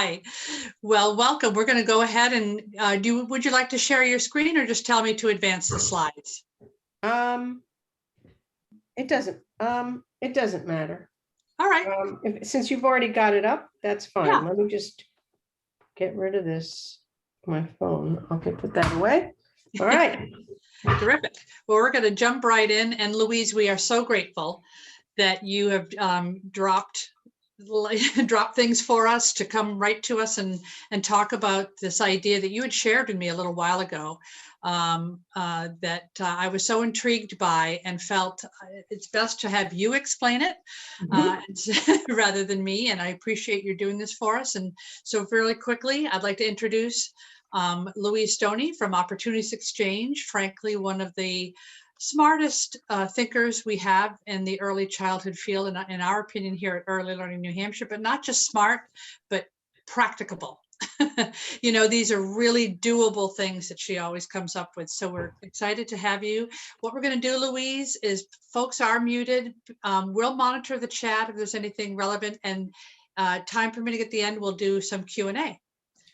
Hi. Well, welcome. We're going to go ahead and would you like to share your screen or just tell me to advance the slides? It doesn't matter. All right. Since you've already got it up, that's fine. Yeah. Let me just get rid of this, my phone. Okay, put that away. All right. Terrific. Well, we're going to jump right in. And Louise, we are so grateful that you have dropped things for us to come right to us and talk about this idea that you had shared with me a little while ago, that I was so intrigued by and felt it's best to have you explain it rather than me. And I appreciate you doing this for us. And so really quickly, I'd like to introduce Louise Stoney from Opportunities Exchange, frankly, one of the smartest thinkers we have in the early childhood field, in our opinion here at Early Learning New Hampshire, but not just smart, but practicable. You know, these are really doable things that she always comes up with. So we're excited to have you. What we're going to do, Louise, is folks are muted. We'll monitor the chat if there's anything relevant, and time permitting at the end, we'll do some Q&A.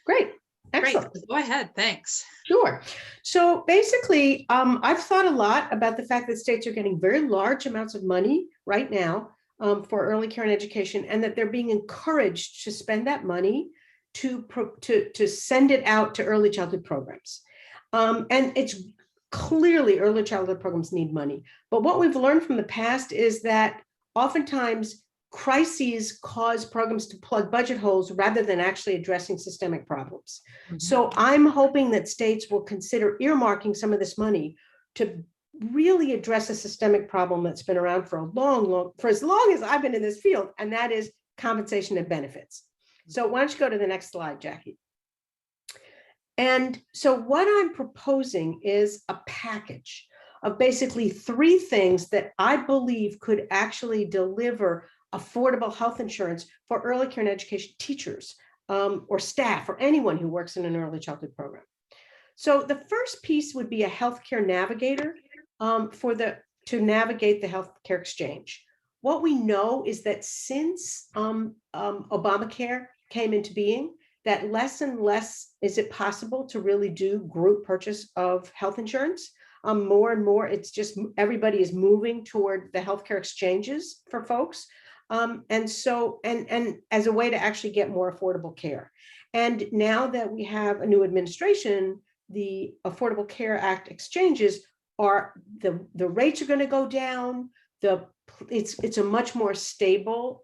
Great. Excellent. Great. Go ahead. Thanks. Sure. So basically, I've thought a lot about the fact that states are getting very large amounts of money right now for early care and education, and that they're being encouraged to spend that money to send it out to early childhood programs. And it's clearly early childhood programs need money. But what we've learned from the past is that oftentimes crises cause programs to plug budget holes rather than actually addressing systemic problems. So I'm hoping that states will consider earmarking some of this money to really address a systemic problem that's been around for for as long as I've been in this field, and that is compensation and benefits. So why don't you go to the next slide, Jackie? And so what I'm proposing is a package of basically 3 things that I believe could actually deliver affordable health insurance for early care and education teachers or staff or anyone who works in an early childhood program. So the first piece would be a healthcare navigator to navigate the healthcare exchange. What we know is that since Obamacare came into being, that less and less is it possible to really do group purchase of health insurance. More and more, it's just everybody is moving toward the healthcare exchanges for folks. And as a way to actually get more affordable care. And now that we have a new administration, the Affordable Care Act exchanges are the rates are going to go down. It's a much more stable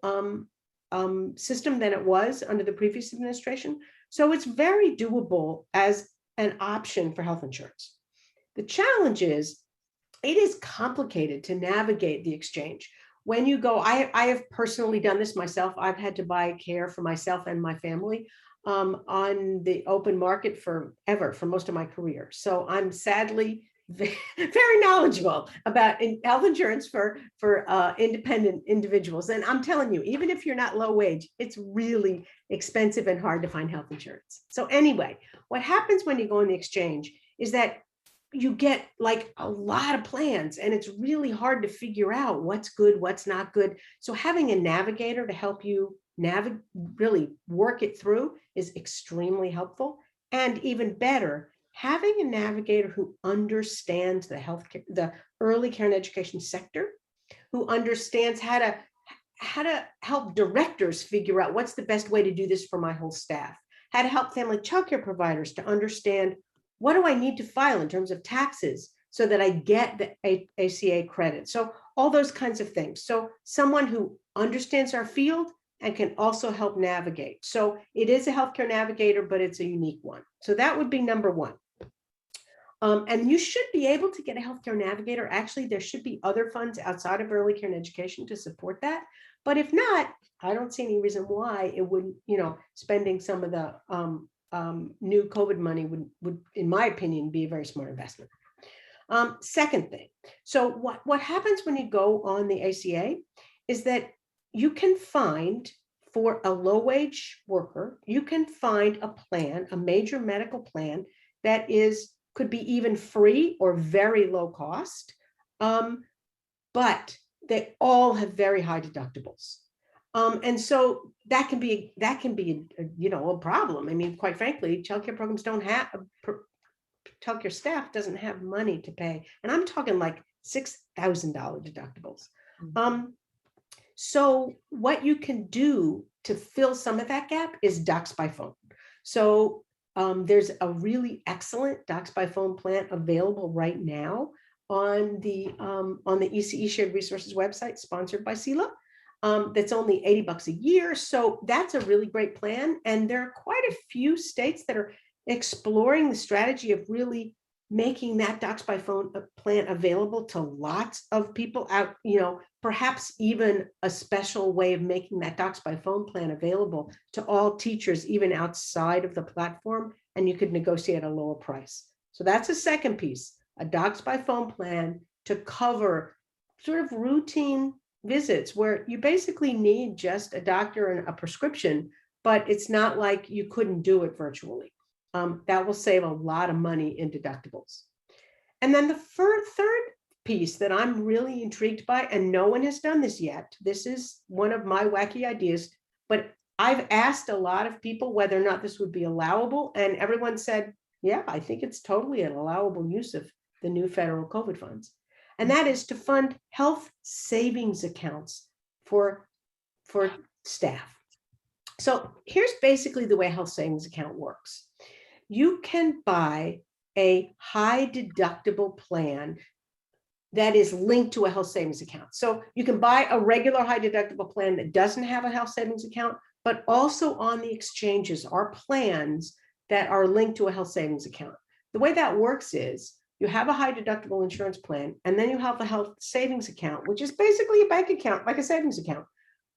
system than it was under the previous administration. So it's very doable as an option for health insurance. The challenge is it is complicated to navigate the exchange. When you go, I have personally done this myself. I've had to buy care for myself and my family on the open market for most of my career. So I'm sadly very knowledgeable about health insurance for independent individuals. And I'm telling you, even if you're not low wage, it's really expensive and hard to find health insurance. So anyway, what happens when you go on the exchange is that you get like a lot of plans, and it's really hard to figure out what's good, what's not good. So having a navigator to help you really work it through is extremely helpful. And even better, having a navigator who understands the early care and education sector, who understands how to help directors figure out what's the best way to do this for my whole staff, how to help family childcare providers to understand what do I need to file in terms of taxes so that I get the ACA credit. So all those kinds of things. So someone who understands our field and can also help navigate. So it is a healthcare navigator, but it's a unique one. So that would be number 1. And you should be able to get a healthcare navigator. Actually, there should be other funds outside of early care and education to support that. But if not, I don't see any reason why it wouldn't, spending some of the new COVID money would, in my opinion, be a very smart investment. Second thing, so what happens when you go on the ACA is that you can find, for a low wage worker, you can find a plan, a major medical plan that could be even free or very low cost, but they all have very high deductibles. And so that can be a problem. I mean, quite frankly, childcare programs don't have childcare staff doesn't have money to pay, and I'm talking like $6,000 deductibles. So what you can do to fill some of that gap is Docs by Phone. So there's a really excellent Docs by Phone plan available right now on the ECE Shared Resources website, sponsored by CELA. That's only $80 a year. So that's a really great plan. And there are quite a few states that are exploring the strategy of really making that Docs by Phone plan available to lots of people out, perhaps even a special way of making that Docs by Phone plan available to all teachers, even outside of the platform, and you could negotiate a lower price. So that's a second piece, a Docs by Phone plan to cover sort of routine visits where you basically need just a doctor and a prescription, but it's not like you couldn't do it virtually. That will save a lot of money in deductibles. And then the third piece that I'm really intrigued by, and no one has done this yet, this is one of my wacky ideas, but I've asked a lot of people whether or not this would be allowable, and everyone said, yeah, I think it's totally an allowable use of the new federal COVID funds. And that is to fund health savings accounts for staff. So here's basically the way a health savings account works. You can buy a high deductible plan that is linked to a health savings account. So you can buy a regular high deductible plan that doesn't have a health savings account, but also on the exchanges are plans that are linked to a health savings account. The way that works is you have a high deductible insurance plan, and then you have a health savings account, which is basically a bank account, like a savings account,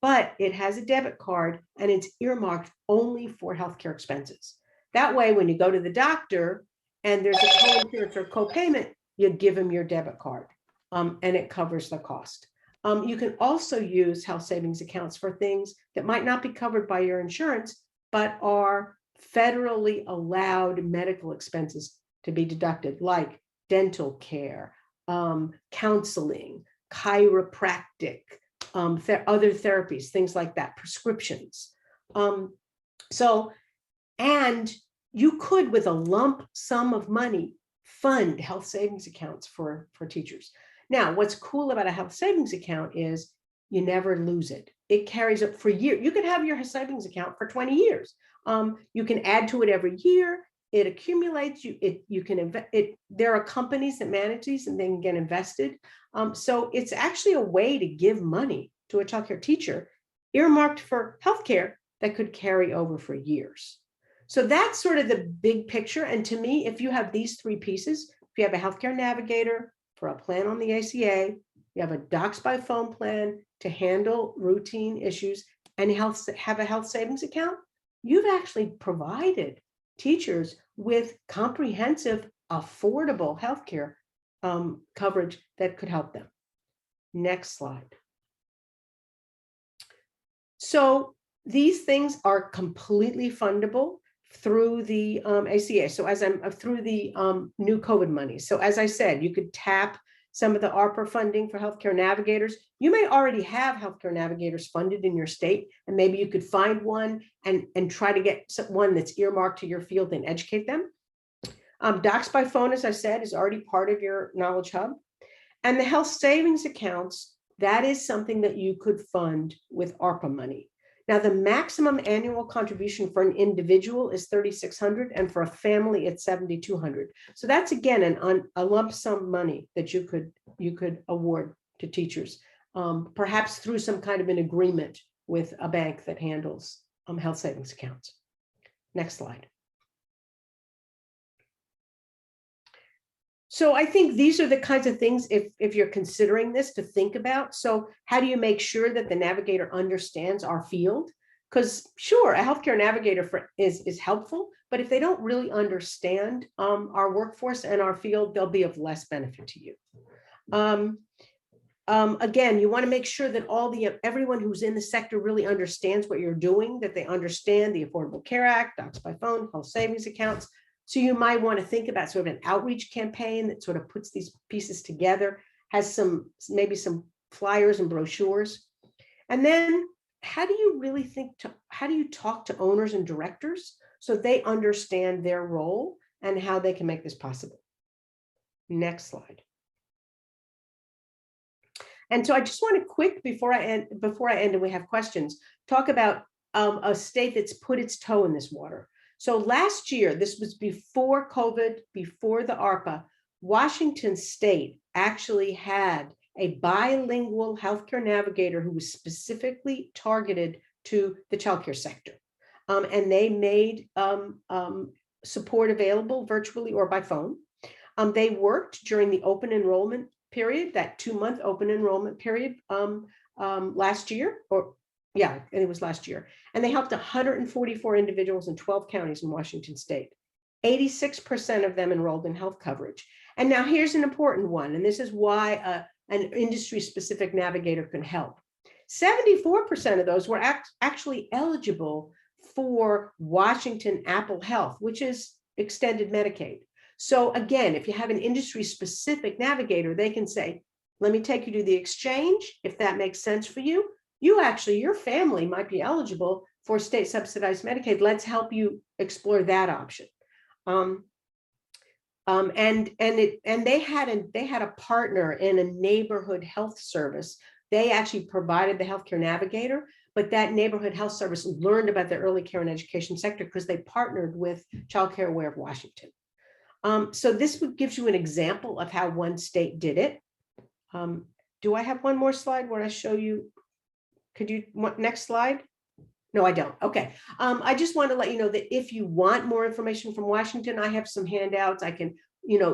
but it has a debit card and it's earmarked only for healthcare expenses. That way, when you go to the doctor and there's a co-insurance or co-payment, you give them your debit card, and it covers the cost. You can also use health savings accounts for things that might not be covered by your insurance, but are federally allowed medical expenses to be deducted, like dental care, counseling, chiropractic, other therapies, things like that, prescriptions. And you could, with a lump sum of money, fund health savings accounts for teachers. Now, what's cool about a health savings account is you never lose it. It carries up for years. You could have your savings account for 20 years. You can add to it every year. It accumulates. There are companies that manage these and they can get invested. So it's actually a way to give money to a childcare teacher earmarked for healthcare that could carry over for years. So that's sort of the big picture. And to me, if you have these three pieces, if you have a healthcare navigator for a plan on the ACA, you have a Docs by Phone plan to handle routine issues, and have a health savings account, you've actually provided teachers with comprehensive, affordable healthcare coverage that could help them. Next slide. So these things are completely fundable through the ACA. So through the new COVID money. So as I said, you could tap some of the ARPA funding for healthcare navigators. You may already have healthcare navigators funded in your state, and maybe you could find one and try to get one that's earmarked to your field and educate them. Docs by Phone, as I said, is already part of your Knowledge Hub. And the health savings accounts, that is something that you could fund with ARPA money. Now, the maximum annual contribution for an individual is $3,600, and for a family, it's $7,200. So that's, again, a lump sum money that you could award to teachers, perhaps through some kind of an agreement with a bank that handles health savings accounts. Next slide. So I think these are the kinds of things, if you're considering this, to think about. So how do you make sure that the navigator understands our field? Because sure, a healthcare navigator is helpful, but if they don't really understand our workforce and our field, they'll be of less benefit to you. Again, you want to make sure that everyone who's in the sector really understands what you're doing, that they understand the Affordable Care Act, Docs by Phone, health savings accounts. So you might want to think about sort of an outreach campaign that sort of puts these pieces together, has maybe some flyers and brochures. And then how do you really how do you talk to owners and directors so they understand their role and how they can make this possible? Next slide. And so I just want to quick, before I end and we have questions, talk about a state that's put its toe in this water. So last year, this was before COVID, before the ARPA, Washington State actually had a bilingual healthcare navigator who was specifically targeted to the childcare sector. And they made support available virtually or by phone. They worked during the open enrollment period, that 2-month open enrollment period last year, and it was last year. And they helped 144 individuals in 12 counties in Washington State. 86% of them enrolled in health coverage. And now here's an important one, and this is why an industry-specific navigator can help. 74% of those were actually eligible for Washington Apple Health, which is extended Medicaid. So again, if you have an industry-specific navigator, they can say, let me take you to the exchange, if that makes sense for you. Your family might be eligible for state subsidized Medicaid. Let's help you explore that option. And they had a partner in a neighborhood health service. They actually provided the healthcare navigator, but that neighborhood health service learned about the early care and education sector because they partnered with Child Care Aware of Washington. So this gives you an example of how one state did it. Do I have one more slide where I show you? Could you, next slide? No, I don't. Okay. I just want to let you know that if you want more information from Washington, I have some handouts. I can,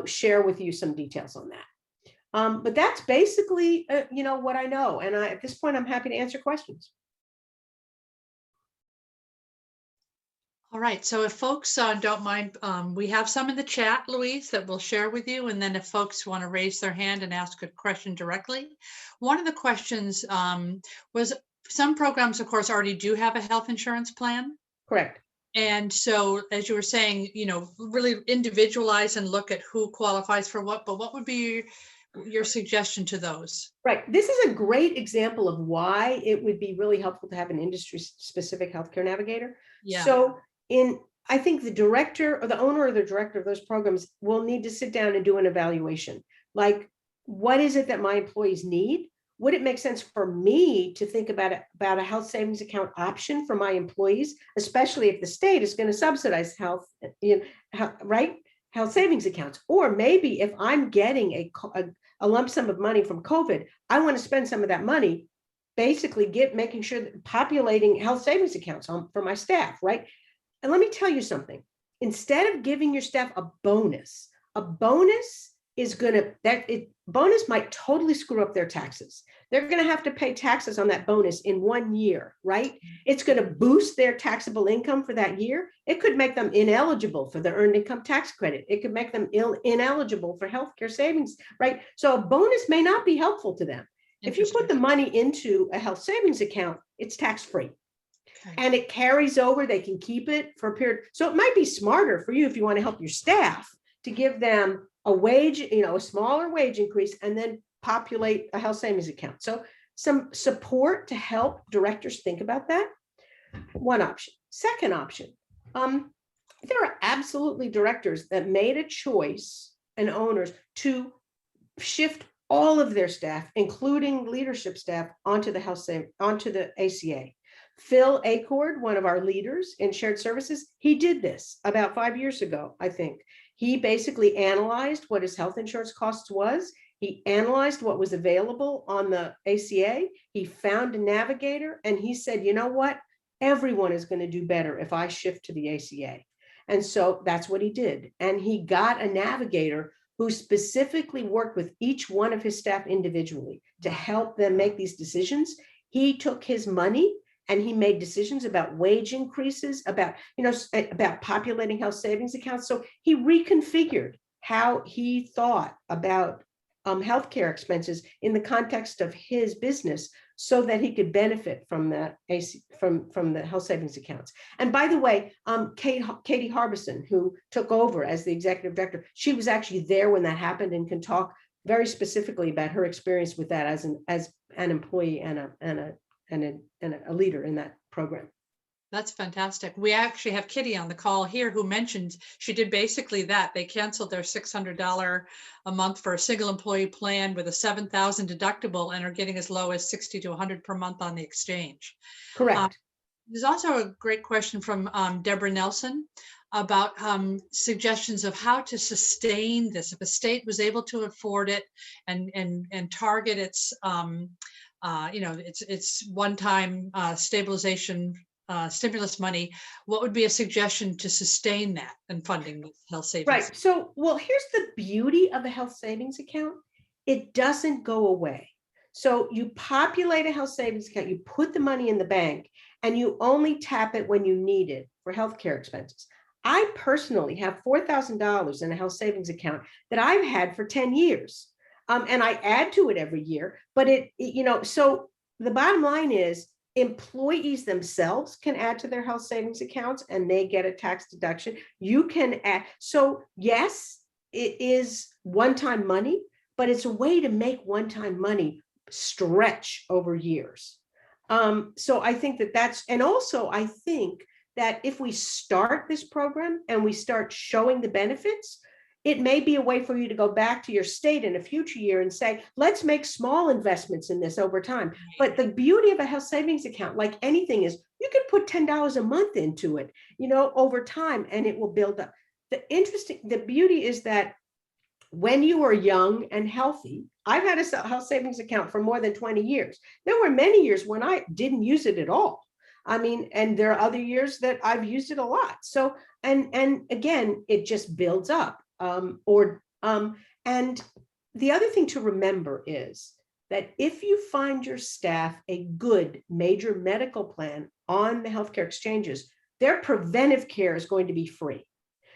share with you some details on that. But that's basically, what I know. And at this point, I'm happy to answer questions. All right, so if folks don't mind, we have some in the chat, Louise, that we'll share with you. And then if folks want to raise their hand and ask a question directly. One of the questions was, some programs, of course, already do have a health insurance plan. Correct. And so, as you were saying, really individualize and look at who qualifies for what, but what would be your suggestion to those? Right. This is a great example of why it would be really helpful to have an industry-specific healthcare navigator. Yeah. So I think the director or the owner or the director of those programs will need to sit down and do an evaluation. Like, what is it that my employees need? Would it make sense for me to think about a health savings account option for my employees, especially if the state is going to subsidize health savings accounts? Or maybe if I'm getting a lump sum of money from COVID, I want to spend some of that money basically making sure that populating health savings accounts for my staff, right? And let me tell you something. Instead of giving your staff a bonus bonus might totally screw up their taxes. They're going to have to pay taxes on that bonus in 1 year, right? It's going to boost their taxable income for that year. It could make them ineligible for the earned income tax credit. It could make them ineligible for healthcare savings, right? So a bonus may not be helpful to them. If you put the money into a health savings account, it's tax-free. Okay. And it carries over, they can keep it for a period. So it might be smarter for you if you want to help your staff to give them a wage, a smaller wage increase, and then populate a health savings account. So some support to help directors think about that. One option. Second option, there are absolutely directors that made a choice and owners to shift all of their staff, including leadership staff, onto the ACA. Phil Acord, one of our leaders in shared services, he did this about 5 years ago, I think. He basically analyzed what his health insurance costs was. He analyzed what was available on the ACA. He found a navigator and he said, you know what? Everyone is going to do better if I shift to the ACA. And so that's what he did. And he got a navigator who specifically worked with each one of his staff individually to help them make these decisions. He took his money and he made decisions about wage increases, about populating health savings accounts. So he reconfigured how he thought about healthcare expenses in the context of his business, so that he could benefit from that from the health savings accounts. And by the way, Katie Harbison, who took over as the executive director, she was actually there when that happened and can talk very specifically about her experience with that as an employee and a leader in that program. That's fantastic. We actually have Kitty on the call here who mentioned she did basically that. They canceled their $600 a month for a single employee plan with a 7,000 deductible and are getting as low as 60 to 100 per month on the exchange. Correct. There's also a great question from Deborah Nelson about suggestions of how to sustain this. If a state was able to afford it and target its, its one-time stabilization stimulus money, what would be a suggestion to sustain that and funding the health savings? Right. So, well, here's the beauty of a health savings account. It doesn't go away. So you populate a health savings account, you put the money in the bank, and you only tap it when you need it for healthcare expenses. I personally have $4,000 in a health savings account that I've had for 10 years. And I add to it every year, but so the bottom line is employees themselves can add to their health savings accounts and they get a tax deduction. You can add. So yes, it is one-time money, but it's a way to make one-time money stretch over years. So I think and also I think that if we start this program and we start showing the benefits, it may be a way for you to go back to your state in a future year and say, let's make small investments in this over time. But the beauty of a health savings account, like anything, is you can put $10 a month into it, over time, and it will build up. The beauty is that when you are young and healthy, I've had a health savings account for more than 20 years. There were many years when I didn't use it at all. I mean, and there are other years that I've used it a lot. So, and again, it just builds up. And the other thing to remember is that if you find your staff a good major medical plan on the healthcare exchanges, their preventive care is going to be free.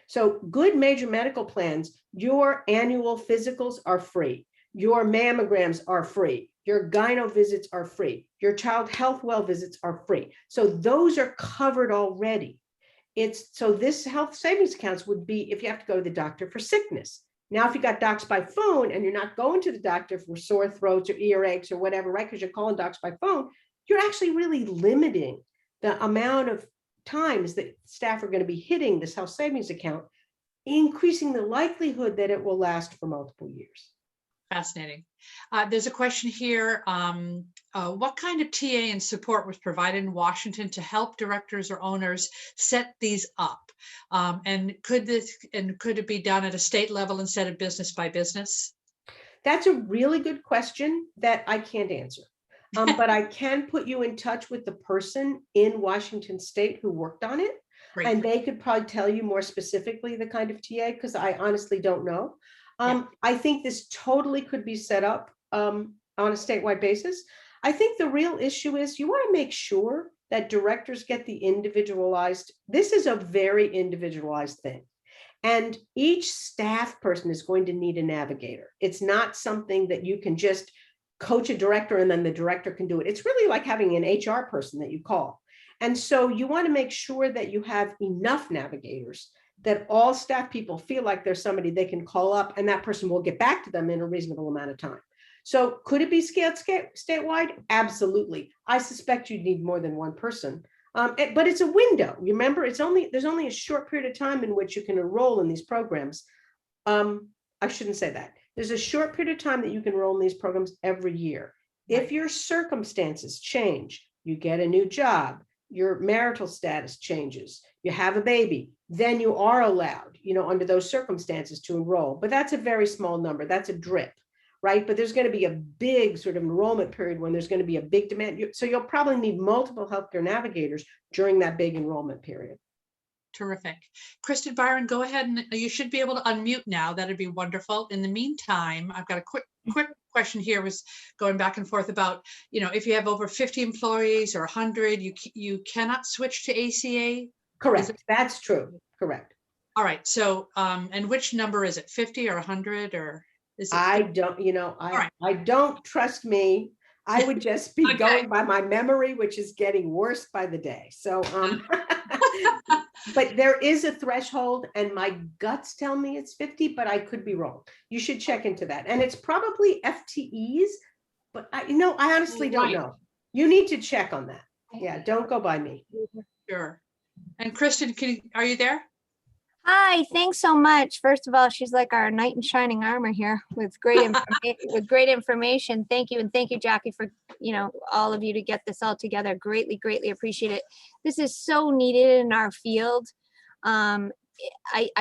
So good major medical plans, your annual physicals are free. Your mammograms are free. Your gyno visits are free. Your child health well visits are free. So those are covered already. So this health savings accounts would be if you have to go to the doctor for sickness. Now, if you got docs by phone and you're not going to the doctor for sore throats or earaches or whatever, right? Because you're calling docs by phone, you're actually really limiting the amount of times that staff are going to be hitting this health savings account, increasing the likelihood that it will last for multiple years. Fascinating. There's a question here. What kind of TA and support was provided in Washington to help directors or owners set these up? And could it be done at a state level instead of business by business? That's a really good question that I can't answer. But I can put you in touch with the person in Washington State who worked on it. Great. And they could probably tell you more specifically the kind of TA, because I honestly don't know. I think this totally could be set up on a statewide basis. I think the real issue is you want to make sure that directors get the individualized. This is a very individualized thing. And each staff person is going to need a navigator. It's not something that you can just coach a director and then the director can do it. It's really like having an HR person that you call. And so you want to make sure that you have enough navigators that all staff people feel like there's somebody they can call up and that person will get back to them in a reasonable amount of time. So could it be scaled statewide? Absolutely. I suspect you'd need more than one person. But it's a window. You remember, there's only a short period of time in which you can enroll in these programs. I shouldn't say that. There's a short period of time that you can enroll in these programs every year. Right. If your circumstances change, you get a new job, your marital status changes, you have a baby, then you are allowed, under those circumstances to enroll. But that's a very small number. That's a drip, right? But there's going to be a big sort of enrollment period when there's going to be a big demand. So you'll probably need multiple healthcare navigators during that big enrollment period. Terrific. Kristen Byron, go ahead and you should be able to unmute now. That'd be wonderful. In the meantime, I've got a quick question here, was going back and forth about, if you have over 50 employees or 100, you cannot switch to ACA? Correct. That's true. Correct. All right. So, and which number is it? 50 or 100 or is it? I don't, I don't trust me. I would just be going by my memory, which is getting worse by the day. So, but there is a threshold and my guts tell me it's 50, but I could be wrong. You should check into that. And it's probably FTEs, but I honestly don't know. You need to check on that. Yeah, don't go by me. Sure. And Kristen, are you there? Hi, thanks so much. First of all, she's like our knight in shining armor here with great information. Thank you. And thank you, Jackie, for, all of you to get this all together. Greatly, greatly appreciate it. This is so needed in our field. I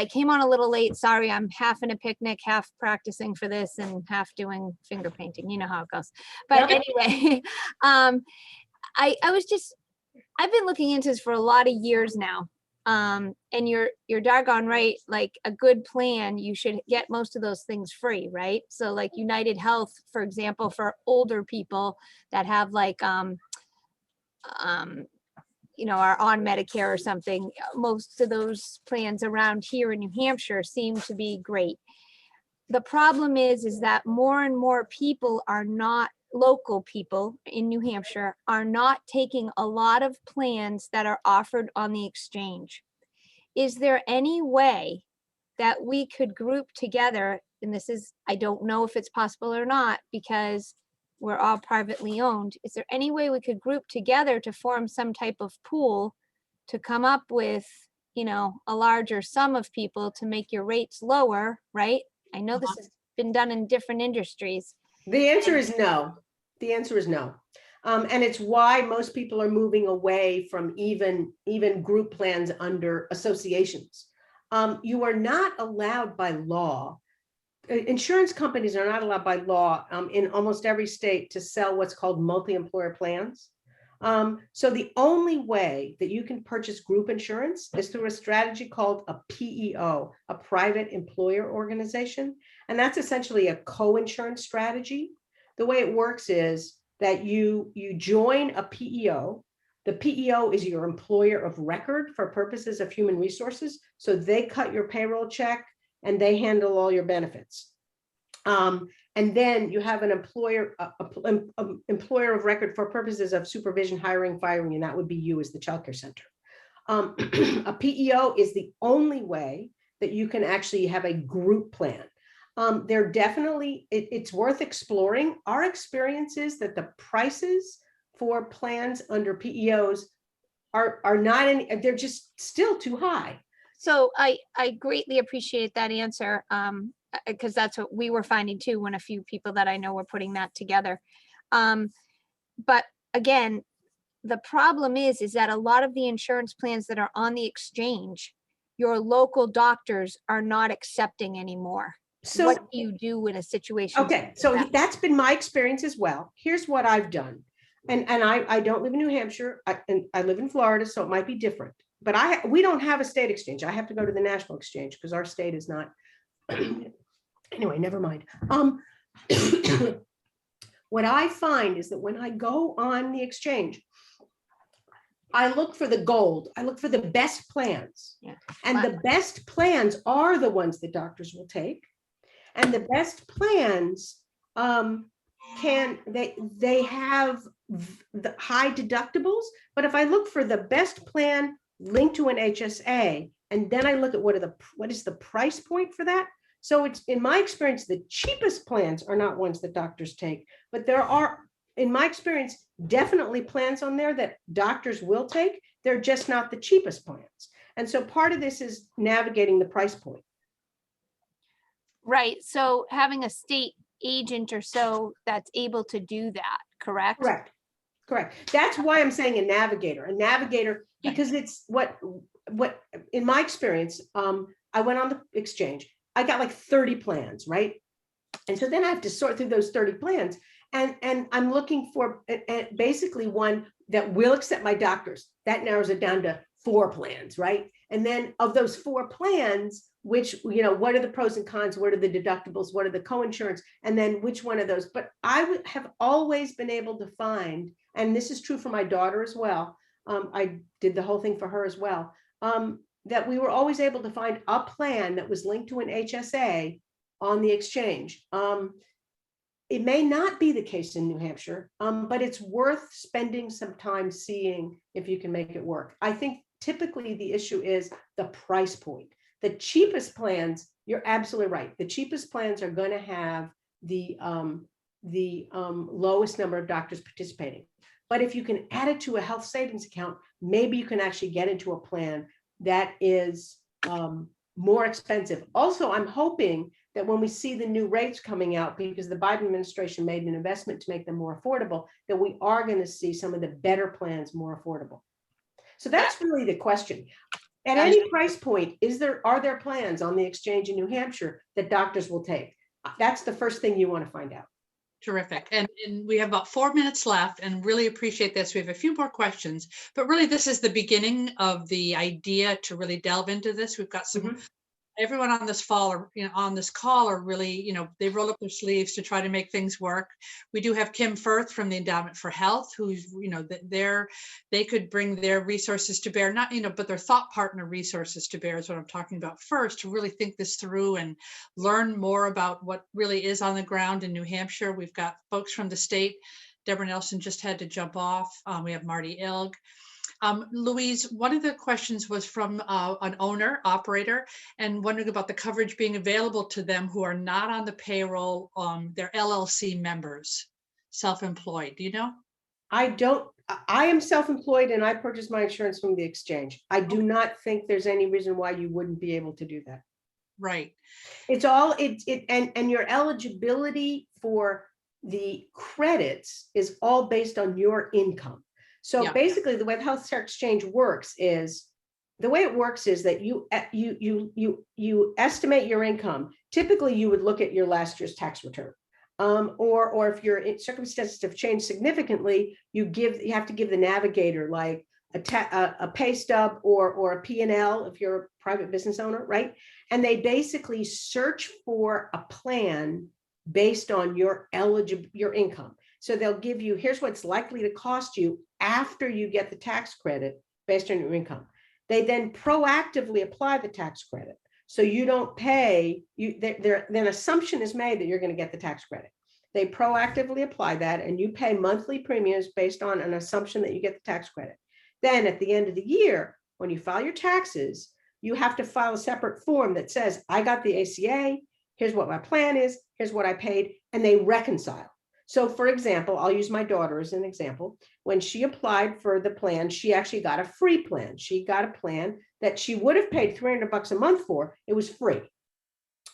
came on a little late. Sorry, I'm half in a picnic, half practicing for this and half doing finger painting. You know how it goes. But anyway, I've been looking into this for a lot of years now. And you're doggone right, like a good plan, you should get most of those things free, right? So like United Health, for example, for older people that have like, are on Medicare or something, most of those plans around here in New Hampshire seem to be great. The problem is that more and more people are not, local people in New Hampshire are not taking a lot of plans that are offered on the exchange. Is there any way that we could group together, and this is, I don't know if it's possible or not, because we're all privately owned. Is there any way we could group together to form some type of pool to come up with, a larger sum of people to make your rates lower, right? I know this has been done in different industries. The answer is no. The answer is no. And it's why most people are moving away from even group plans under associations. You are not allowed by law. Insurance companies are not allowed by law in almost every state to sell what's called multi-employer plans. So the only way that you can purchase group insurance is through a strategy called a PEO, a private employer organization. And that's essentially a co-insurance strategy. The way it works is that you join a PEO. The PEO is your employer of record for purposes of human resources. So they cut your payroll check and they handle all your benefits. And then you have an employer of record for purposes of supervision, hiring, firing, and that would be you as the childcare center. A PEO is the only way that you can actually have a group plan. They're definitely, it's worth exploring. Our experience is that the prices for plans under PEOs are not any, they're just still too high. So I greatly appreciate that answer, because that's what we were finding too when a few people that I know were putting that together. But again, the problem is that a lot of the insurance plans that are on the exchange, your local doctors are not accepting anymore. So what do you do in a situation? Okay, so that's been my experience as well. Here's what I've done. And I don't live in New Hampshire, and I live in Florida, so it might be different. But we don't have a state exchange. I have to go to the national exchange because our state is not. Anyway, never mind. What I find is that when I go on the exchange, I look for the gold. I look for the best plans. Yeah. And the best plans are the ones that doctors will take. And the best plans they have the high deductibles. But if I look for the best plan linked to an HSA, and then I look at what is the price point for that. So it's, in my experience, the cheapest plans are not ones that doctors take, but there are, in my experience, definitely plans on there that doctors will take. They're just not the cheapest plans. And so part of this is navigating the price point. Right. So having a state agent or so that's able to do that, correct? Correct. That's why I'm saying a navigator, because it's what in my experience, I went on the exchange. I got like 30 plans, right? And so then I have to sort through those 30 plans. And I'm looking for basically one that will accept my doctors. That narrows it down to 4 plans, right? And then of those 4 plans, which, what are the pros and cons? What are the deductibles? What are the co-insurance? And then which one of those? But I have always been able to find, and this is true for my daughter as well. I did the whole thing for her as well. That we were always able to find a plan that was linked to an HSA on the exchange. It may not be the case in New Hampshire, but it's worth spending some time seeing if you can make it work. I think typically the issue is the price point. The cheapest plans, you're absolutely right. The cheapest plans are going to have the lowest number of doctors participating. But if you can add it to a health savings account, maybe you can actually get into a plan that is more expensive. Also, I'm hoping that when we see the new rates coming out, because the Biden administration made an investment to make them more affordable, that we are going to see some of the better plans more affordable. So that's really the question. At any price point, are there plans on the exchange in New Hampshire that doctors will take? That's the first thing you want to find out. Terrific. And we have about 4 minutes left and really appreciate this. We have a few more questions, but really this is the beginning of the idea to really delve into this. We've got some everyone on this on this call are really, they roll up their sleeves to try to make things work. We do have Kim Firth from the Endowment for Health, who's, they could bring their resources to bear, not, but their thought partner resources to bear is what I'm talking about first, to really think this through and learn more about what really is on the ground in New Hampshire. We've got folks from the state. Deborah Nelson just had to jump off. We have Marty Ilg. Louise, one of the questions was from an operator, and wondering about the coverage being available to them who are not on the payroll, they're LLC members, self-employed. Do you know? I am self-employed and I purchase my insurance from the exchange. I do not think there's any reason why you wouldn't be able to do that. Right. It's all, and your eligibility for the credits is all based on your income. So basically the way the health care exchange works is, that you estimate your income. Typically you would look at your last year's tax return. Or if your circumstances have changed significantly, you have to give the navigator like a pay stub or a P&L if you're a private business owner, right? And they basically search for a plan based on your income. So they'll give you, here's what's likely to cost you after you get the tax credit based on your income. They then proactively apply the tax credit. So you don't pay, an assumption is made that you're going to get the tax credit. They proactively apply that and you pay monthly premiums based on an assumption that you get the tax credit. Then at the end of the year, when you file your taxes, you have to file a separate form that says, I got the ACA, here's what my plan is, here's what I paid, and they reconcile. So for example, I'll use my daughter as an example. When she applied for the plan, she actually got a free plan. She got a plan that she would have paid $300 a month for. It was free.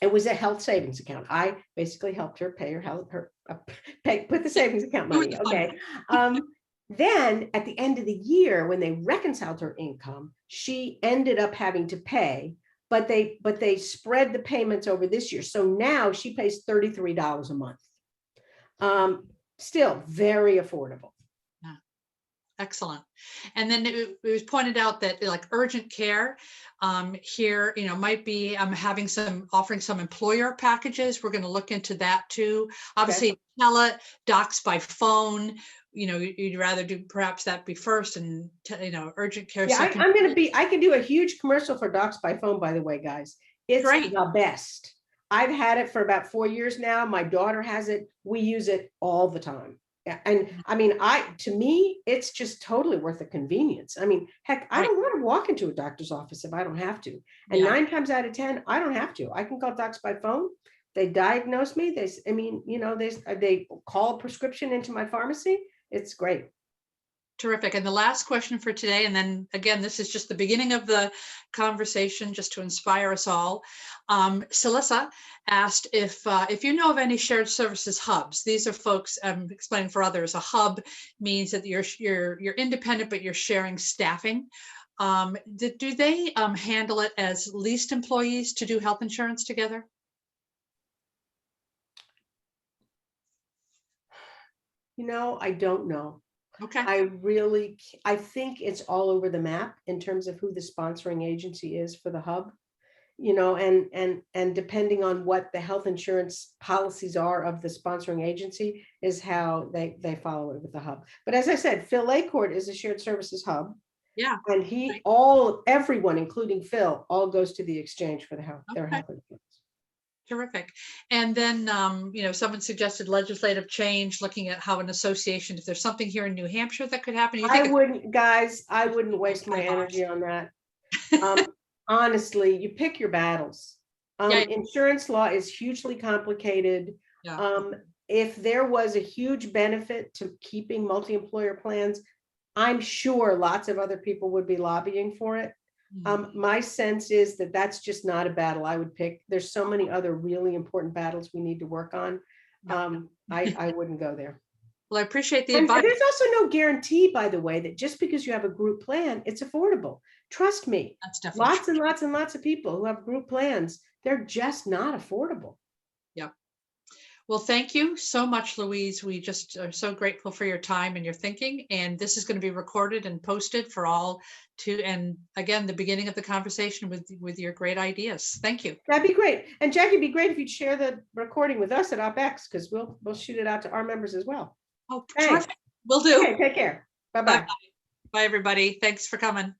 It was a health savings account. I basically helped her pay put the savings account money. Okay. Then at the end of the year, when they reconciled her income, she ended up having to pay, but they spread the payments over this year. So now she pays $33 a month. Still very affordable. Yeah. Excellent. And then it was pointed out that like urgent care here, might be offering some employer packages. We're going to look into that too. Obviously, docs by phone. You'd rather do perhaps that be first, and urgent care. Yeah, I can do a huge commercial for docs by phone. By the way, guys, it's great. The best. I've had it for about 4 years now. My daughter has it. We use it all the time. And I mean, to me, it's just totally worth the convenience. I mean, heck, I don't want to walk into a doctor's office if I don't have to. And 9 times out of 10, I don't have to. I can call docs by phone. They diagnose me. They call a prescription into my pharmacy. It's great. Terrific. And the last question for today, and then again, this is just the beginning of the conversation, just to inspire us all. Celissa asked if you know of any shared services hubs. These are folks, explaining for others, a hub means that you're independent, but you're sharing staffing. Do they handle it as leased employees to do health insurance together? I don't know. Okay. I think it's all over the map in terms of who the sponsoring agency is for the hub, and depending on what the health insurance policies are of the sponsoring agency is how they follow it with the hub. But as I said, Phil Lacourt is a shared services hub. Yeah. And everyone, including Phil, all goes to the exchange for their health insurance. Terrific. And then, someone suggested legislative change, looking at how an association, if there's something here in New Hampshire that could happen. I wouldn't waste my energy on that. Honestly, you pick your battles. Insurance law is hugely complicated. Yeah. if there was a huge benefit to keeping multi-employer plans, I'm sure lots of other people would be lobbying for it. My sense is that that's just not a battle I would pick. There's so many other really important battles we need to work on. I wouldn't go there. Well, I appreciate the And advice. there's also no guarantee, by the way, that just because you have a group plan, it's affordable. Trust me, That's definitely lots true. and lots and lots of people who have group plans, they're just not affordable. Well, thank you so much, Louise. We just are so grateful for your time and your thinking. And this is going to be recorded and posted for all to, and again, the beginning of the conversation with your great ideas. Thank you. That'd be great. And Jackie, it'd be great if you'd share the recording with us at OpEx, because we'll shoot it out to our members as well. Oh, Thanks. terrific. Will do. Okay, take care. Bye-bye. Bye, everybody. Thanks for coming.